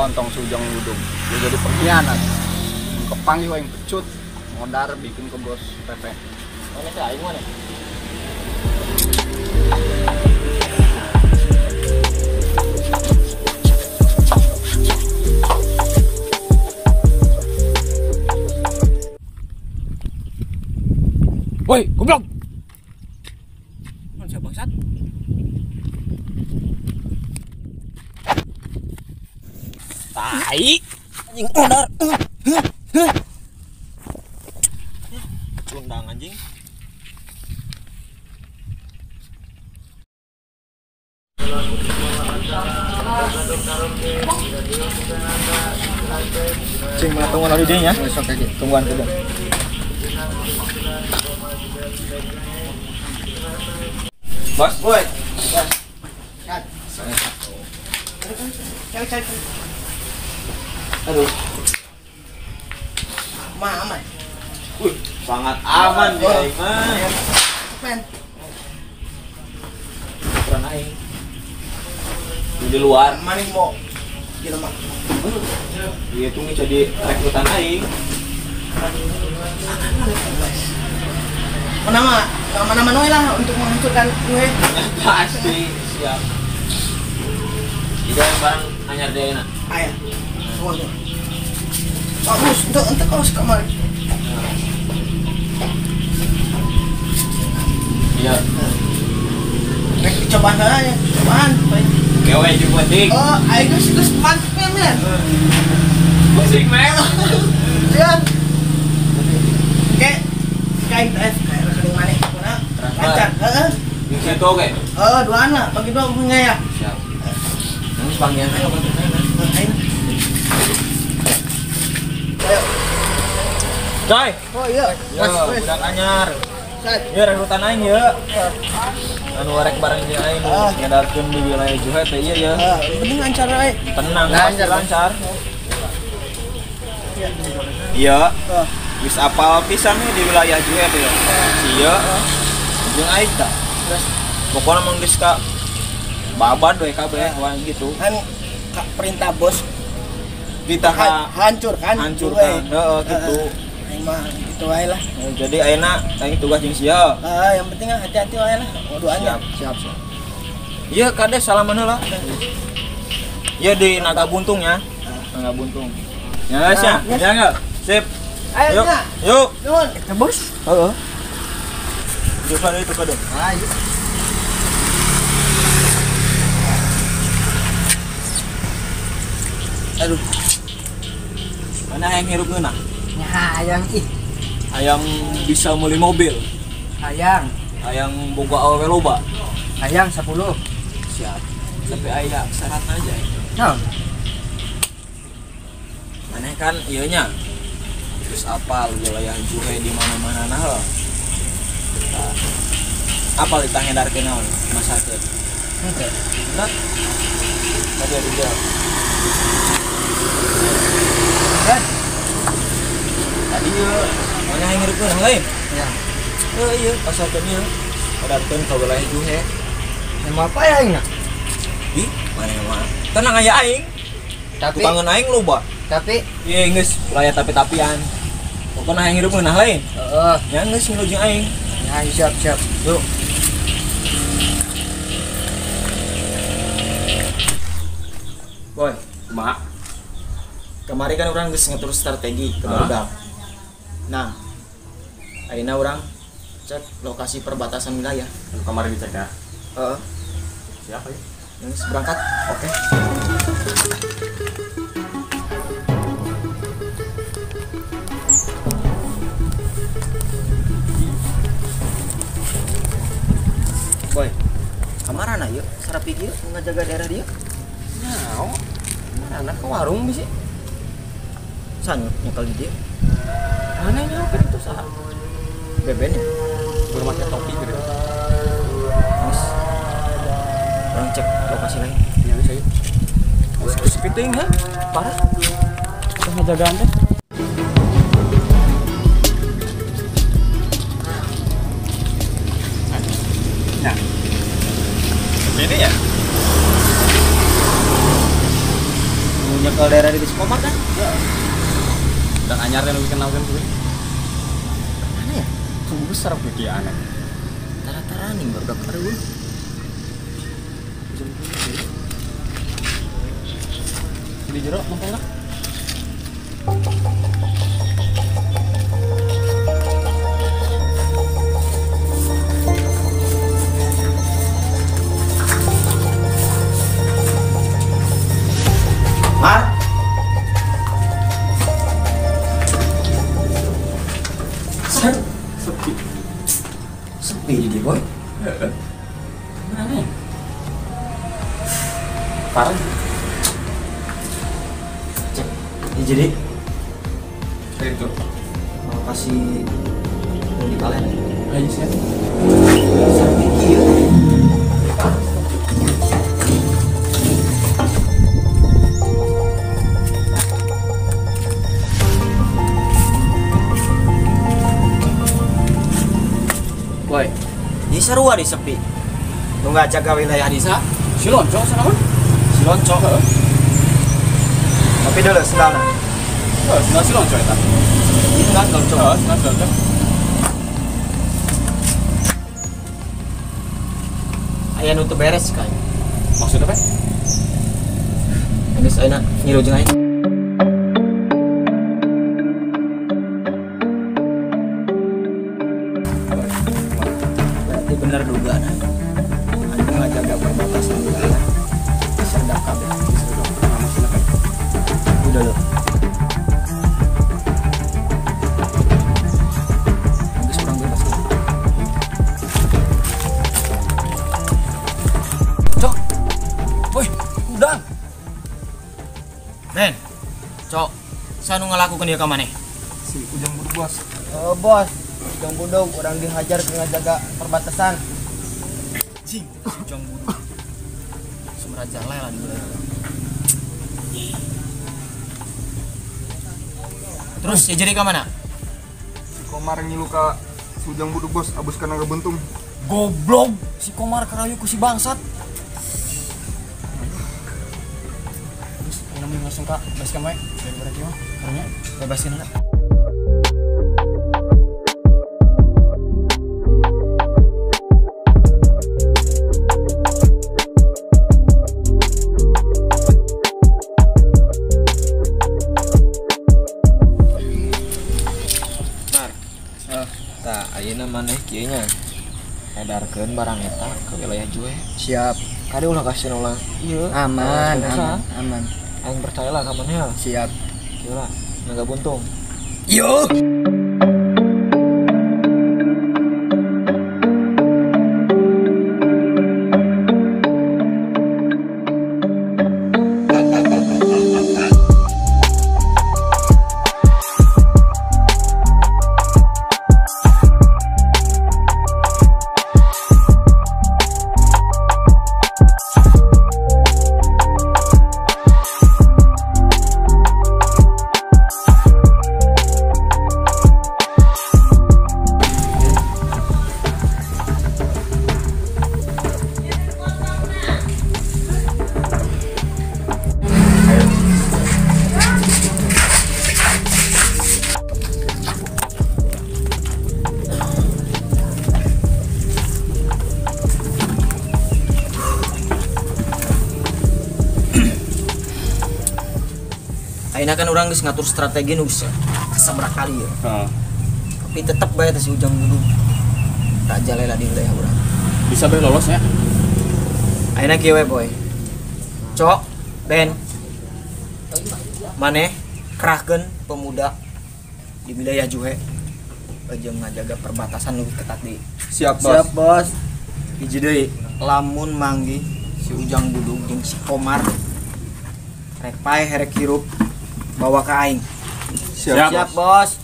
lontong sujang udung. Dia jadi pengkhianat. Kepanggil yang pecut, modar bikin ke bos Pepe. Mana sih aing mana? Woi, goblok. Mana siapa bangsat? Tai. Anjing modar. Cundang anjing. Cing mana tunggu lagi dia nya. Besok aja. Tungguan kedua. Bos, boy. Aduh. Aman. Sangat aman dia aing mah. Men. Pernah aing. Di luar. Maning mau gila mah. Iya tuh jadi rekrutan aing. Mana-mana lah untuk menghancurkan gue. Pasti siap. Tidak barang anyar dia enak. Ayah. Semuanya. Bagus, untuk kau kemarin. Iya. Rek cobaan aja, cobaan. Kewe juga dik. Oh, ayo geus mantep men. Musik mem. Lihat. Kayak kayak rekening maneh kuna lancar. Heeh. Di situ oke. Duana, bagi dua punya ya. Siap. Nanti panggilan ayo Ayo. Coy. Oh iya. Ya, budak anyar. Ya rekrutan aing ya. Anu rek bareng dia aing ngedarkeun di wilayah Juhe teh ieu ya. Penting lancar ae. Tenang, lancar. Iya. Wis apal pisan nih di wilayah Juhe teh ya. Iya. Jeung aing tah. Pokoknya mah geus ka babat we kabeh wah gitu. Kan perintah bos Kita hancurkan. Heeh gitu. Aing mah gitu wae lah. Jadi ayeuna aing tugas jeung sia. Yang penting hati-hati wae lah. Doanya. Siap. Iya kades salaman heula. Iya di Naga Buntung ya. Naga Buntung. Ya guys ya. Ya enggak? Sip. Ayo Yuk. Nya. Yuk. Nuhun. Bos. Heeh. Itu kado. Ayo. Aduh. Mana yang hirup ngeunah? Ya hayang ih. Hayang bisa meuli mobil. Hayang. Hayang boga awewe loba. Hayang 10. Siap. Tapi aya syarat aja. Nah. Maneh kan ieu nya. Terus apal wilayah Juhe di mana-mana nah lo. Apal kita ngedarkeun naon? Masakeun. Oke. Benar. Tadi ada dia. Dan Tadi mana yang hirup yang lain? ya. Iya, pasakeun ieu. Kadarkeun ka wilayah Juhe. Nama apa ya ini? Ih, mana mah. Tenang aya aing. Tapi Tukangan aing loba. Iya, geus wilayah tapi-tapian. Pokona yang hirup ngeunah lain. heeh. Ya geus menuju aing. Ya siap. Yuk. Boy, Mak. kemarin kan orang geus ngatur strategi ke barudak. Nah, ayeuna orang cek lokasi perbatasan wilayah. Kemarin dicek ya. Heeh. Siapa ya? Geus berangkat. Oke. Boy, kamarana yuk? Sarapi ieu ngajaga daerah dia. Nah, anak ke warung bisa. Sanyut nyekal di dia. Mana nyokap itu salah. Beben ya. Bermacam topi gitu. Terus orang cek lokasi lain. Ya saya. Sepiting ya, parah. Penjagaan teh. Nah, ini ya. Punya circle daerah di Komar kan? Dan anyar yang lebih kenal kan gue. Mana ya? Tunggu besar pikiran. Tara-tara nih baru dapat gue. Di jero mangkal lah. Mar. Sepi. Sepi di boy. Mana nih? Parah. Cek. Ya, jadi Itu. mau kasih mau di kalian. Ayo sih. Sampai kieu. Woi, Di sarua di sepi. Lu nggak jaga wilayah desa? si loncong sana mah? Si loncok. Tapi dulu sedang. Sana si loncong eta. Itu kan loncok. Sana si loncong. Aya nu teu beres kan. Maksudnya apa? Geus ayeuna ngilu jeung aing. Berarti bener dugaan aing. Aing nggak jaga perbatasan wilayah. Serdap kabeh. Maksudnya apa? Udah lo. Habis kurang bebas. Cok. Woi, udah. Ben. Cok. Saya nu ngelakukan dia ke mana? Si Ujang Bos. Bos, yang budog orang dihajar dengan jaga perbatasan. Cing, Jong Budu. Sumerajalai lah di wilayah. Terus ya jadi ke mana? Si Komar ngilu ka si Ujang Budug bos, abus kana ngebuntung. Goblok, si Komar kerayu ku si bangsat. Terus yang namanya langsung kak, basecamp we, daripada dia mah, karena bebasin lah. Nah, ayeuna maneh kieu nya edarkeun barang eta ke wilayah Jue. Siap. Kade ulah kasih ulah. Ieu Aman, aman. Aing percayalah ka maneh. Siap. Kieu lah, naga buntung. Yo. Ayeuna kan orang geus ngatur strategi nu geus sabaraha kali ya. Heeh. Tapi tetep bae teh si Ujang Budu. Tak jalela di wilayah urang. Bisa bae lolos ya. Ayeuna kieu we boy. Cok, Ben. Maneh kerahkeun pemuda di wilayah Juhe. Aja ngajaga perbatasan lebih ketat di. Siap bos. Siap, Bos. Hiji deui, lamun manggi si Ujang Budug jeung si Komar rek pae herek hirup bawa ka aing. Siap. Siap, Bos.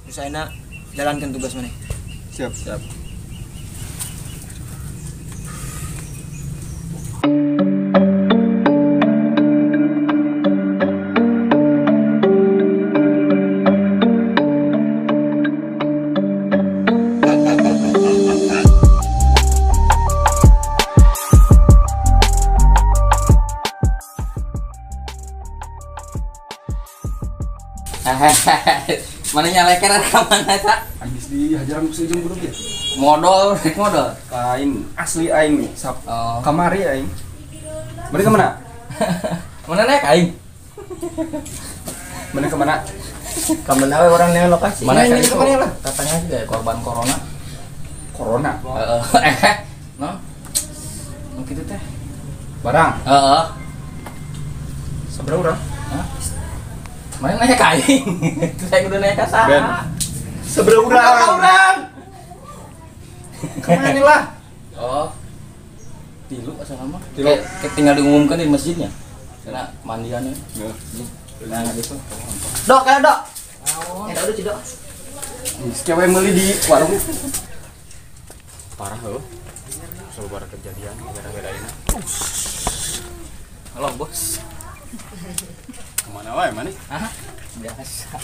Terus ayeuna jalankeun tugas maneh. Siap. Siap. Mana nyaleker ka mana eta? Habis dihajaran ku Ujang Budug ya. Modal, rek modal. Kain asli aing nih. Oh. Kamari aing. Mereka mana? Mana naik aing? Mana kemana? Kamana we orang neu lokasi. Mana Ini kayak kemana itu? lah? Katanya juga korban corona. Corona. No. Nu kitu teh. Barang. Heeh. Sabaraha urang? Hah? Mana naik aing? Itu saya udah naik ka saha? Ben. Sabaraha urang? Kemana lah? Oh. Tilu asal lama. Tilu. Kayak tinggal diumumkan di masjidnya. Karena mandiannya. Nah, gitu. Dok, ayo dok. Udah cidok. Cewek meuli di warung. Parah heuh. Sabar kejadian beda-beda ini. Halo, Bos. Kemana wae mana? Hah? Biasa.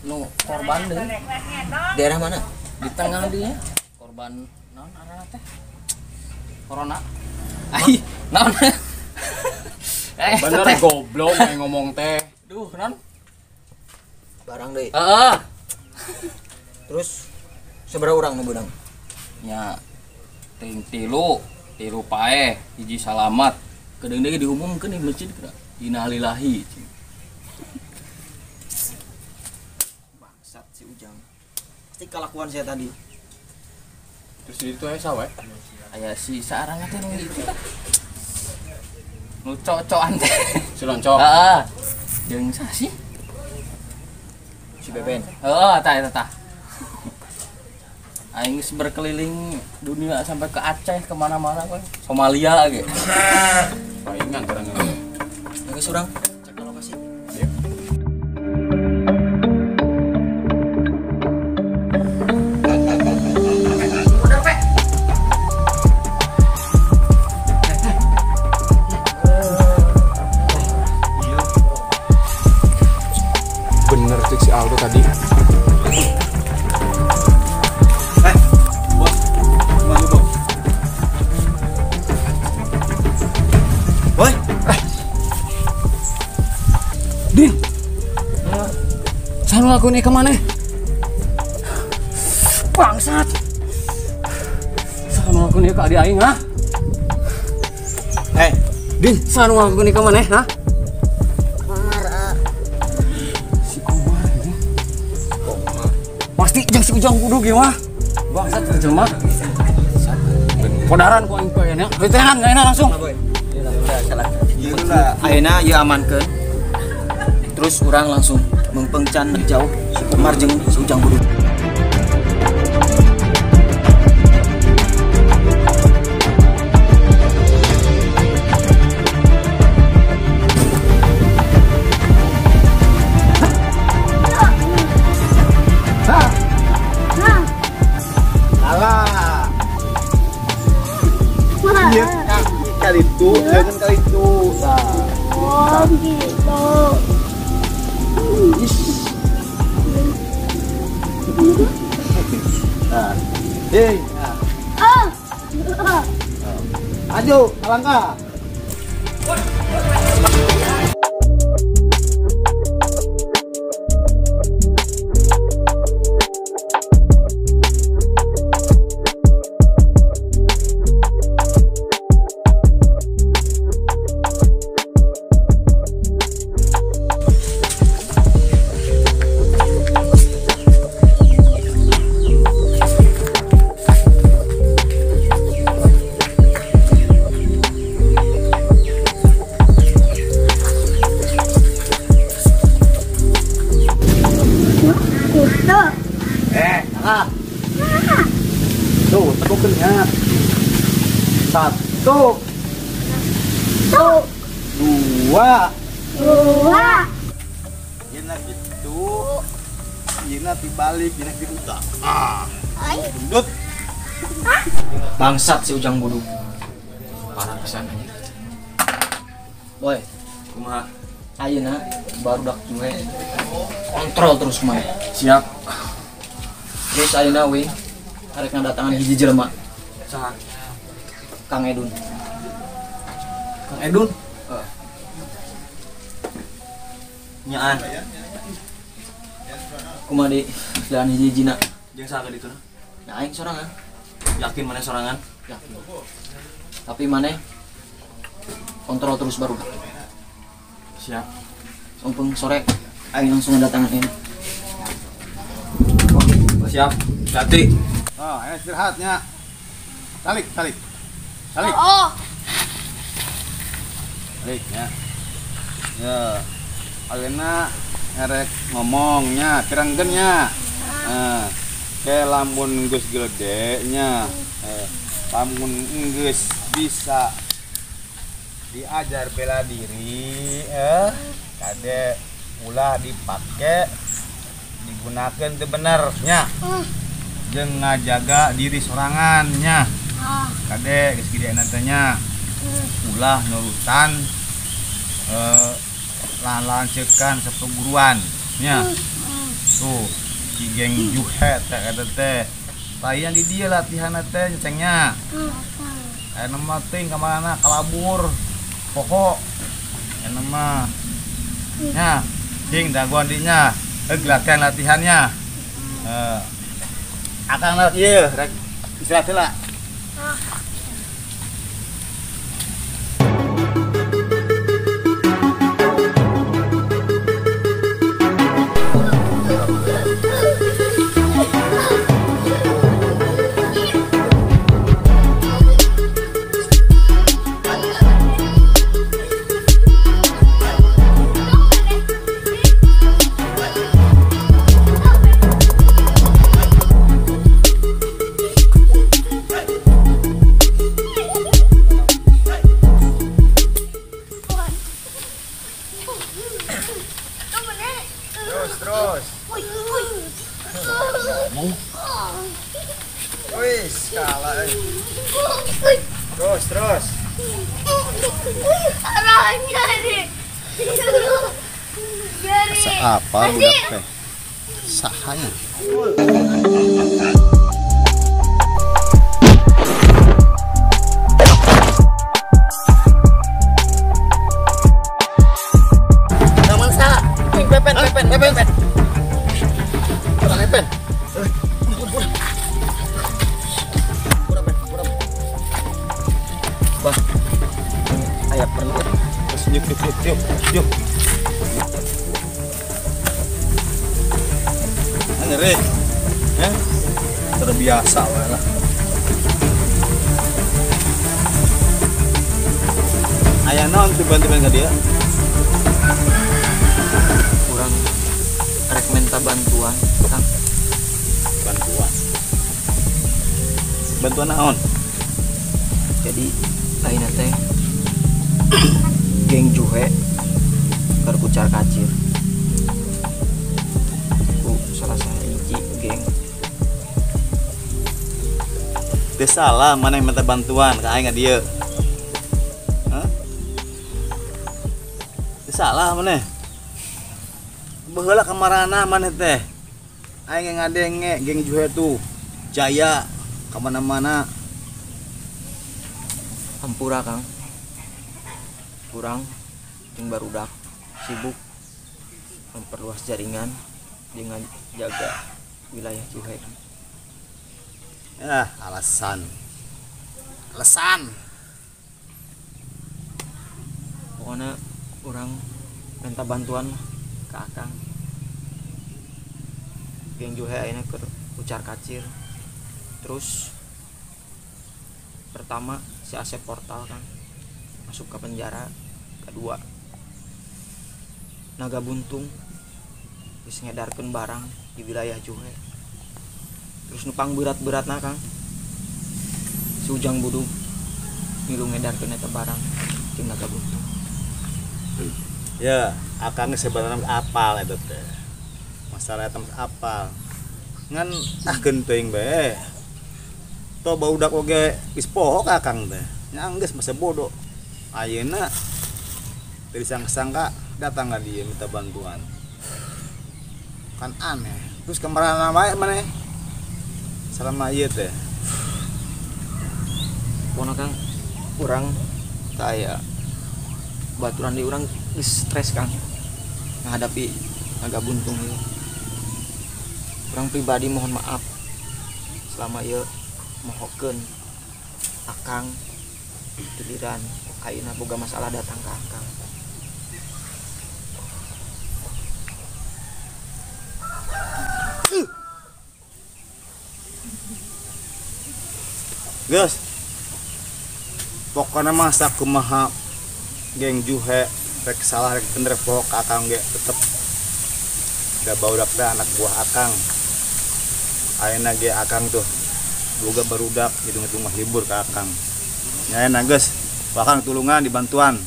Nu korban deh. Daerah mana? Di tengah dia. Korban naon arana teh? Corona. Ai, naon? Bener goblok yang ngomong teh. Duh, naon? Barang deui. Heeh. Terus seberapa orang nu beudang? Nya tilu pae, hiji salamat. Kedeung deui diumumkeun di masjid kira. Innalillahi. Bangsat si Ujang. Pasti kelakuan saya tadi. Terus di itu aya sawe. Aya si saarang teh nu itu tah. Nu cocokan teh. Si loncok. Heeh. Jeung saha sih? Si Beben. Heeh, tah. Aing geus berkeliling dunia sampai ke Aceh kemana-mana we. Somalia ge. Palingan terang. Geus urang cek ke lokasi. Bener cek si Aldo tadi. Bos. Gimana, Bos? Woi, Din. Sanu aku nih kemana? Bangsat. Sanu aku nih ke adik aing, ha? Din, sanu aku nih kemana, ha? Si Komar ini. Pasti jeung si Ujang Budug ya, mah. Bangsat terjemah. Kodaran ku aing poe nya. Betehan gaena langsung. ieu lah. Ayeuna ieu amankeun. Terus urang langsung mempengcan jauh si Komar jeung si Ujang Budug. Iya, kali itu, jangan kali itu. Oh gitu. Nah, hei, Oh. ajo, alangkah. Gitu. Tuh, tegukennya. Satu, Tuh. dua. Dua. Yeuna gitu. Yeuna dibalik, yeuna gitu. Ay. Gendut. Bangsat si Ujang Budug. Parah pisan. Boy, kumaha? Ayeuna baru dak gue kontrol terus kumaha. Siap. Terus ayeuna we arek ngadatangan hiji jelema, Saha? Kang Edun. Kang Edun. Nyaan. kumaha di dan hiji-hijina. Jeung saha ditu? Ya aing sorangan. Yakin mana sorangan? Yakin. Tapi maneh kontrol terus baru. Siap. Sampun sore aing langsung datangan ini. Siap. Hati. Oh, ayo istirahatnya. Talik. Oh. Taliknya. Ya. Alena erek ngomongnya, piranggennya. Ke lamun geus gede nya. Lamun geus bisa diajar bela diri, kade ulah dipake digunakan teu bener nya. Jeung ngajaga diri sorangannya. Kade geus gede nantinya ulah nurutan lancekan seperguruan nya. Tuh si geng juhe teh kata teh layan di dia latihan teh cengnya. Aya mah teuing ka mana kalabur pokok aya mah nya ting daguan dinya latihannya. Akang lewat ieu rek istirahat heula. Terus. Wis, kalah. Terus. Arahnya nih. Apa budak teh? Sahanya. Taman sa. Pepen. Pepen. Bah. Aya perlu. Yuk. Ngeri. Ya. Terbiasa we lah. Aya naon tuh bantuan ka dia? Kurang rek minta bantuan, Kang. Bantuan naon? Jadi ayeuna teh geng juhe keur kucar kacir. Ku salah hiji geng. Teu salah mana yang minta bantuan ka aing ka dieu. Hah? Teu salah maneh. Baheula kamarana maneh teh. Aing ngadenge geng juhe tuh jaya kemana-mana. Hampura Kang. Kurang jeung barudak sibuk memperluas jaringan dengan jaga wilayah Juhe. Alasan. Pokoknya orang minta bantuan ke Akang. Geng Juhe ayeuna keur ucar kacir. Terus pertama si Asep Portal kan masuk ke penjara. Kedua Naga Buntung geus ngedarkeun barang di wilayah Juhe. Terus nupang berat-beratna Kang si Ujang Budug ngilu ngedarkeun eta barang di Naga Buntung. Ya, Akang sebenarnya apal eta teh. Masalah eta apal. Ngan geunteuing bae. To baudak oge geus poho ka Akang teh. Nya geus masa bodoh. Ayeuna teu disangka datang ka dieu minta bantuan. Kan aneh. Terus kemana wae maneh? Selama ieu teh. Pokona Kang urang kayak baturan di urang geus stres Kang menghadapi Naga Buntung ieu. Orang pribadi mohon maaf selama ieu mohokeun akang giliran ayeuna boga masalah datang ka akang. Gus, pokoknya masa kumaha geng juhe rek salah rek bener pokok akang ge tetep gak baudak teh anak buah akang. Ayeuna ge akang tuh boga barudak hidung-hidung mah hibur ka akang. Nyaena Gus, akang tulungan dibantuan.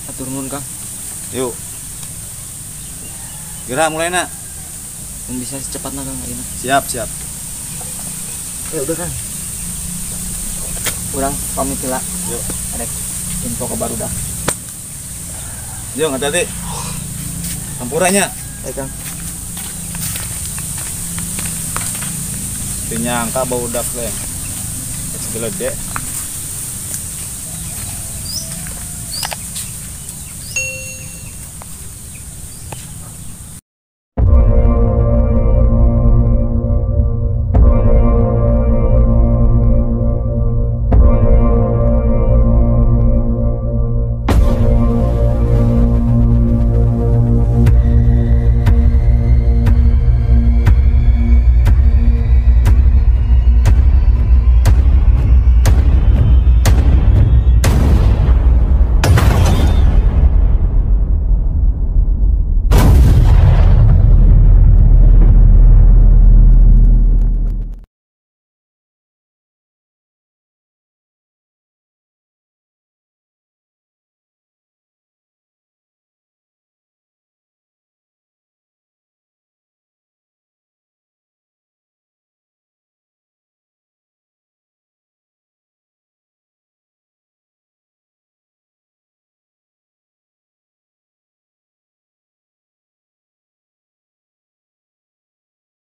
Atur nuhun Kang. Yuk. Gerak mulai nak. Mun bisa secepatna Kang ayeuna. Siap, siap. Ya udah Kang. Urang pamit heula. Yuk. Adek info ke barudak. Yuk, hati-hati. Campurannya. Baik Kang. Teu nyangka baudak teh. Geledek.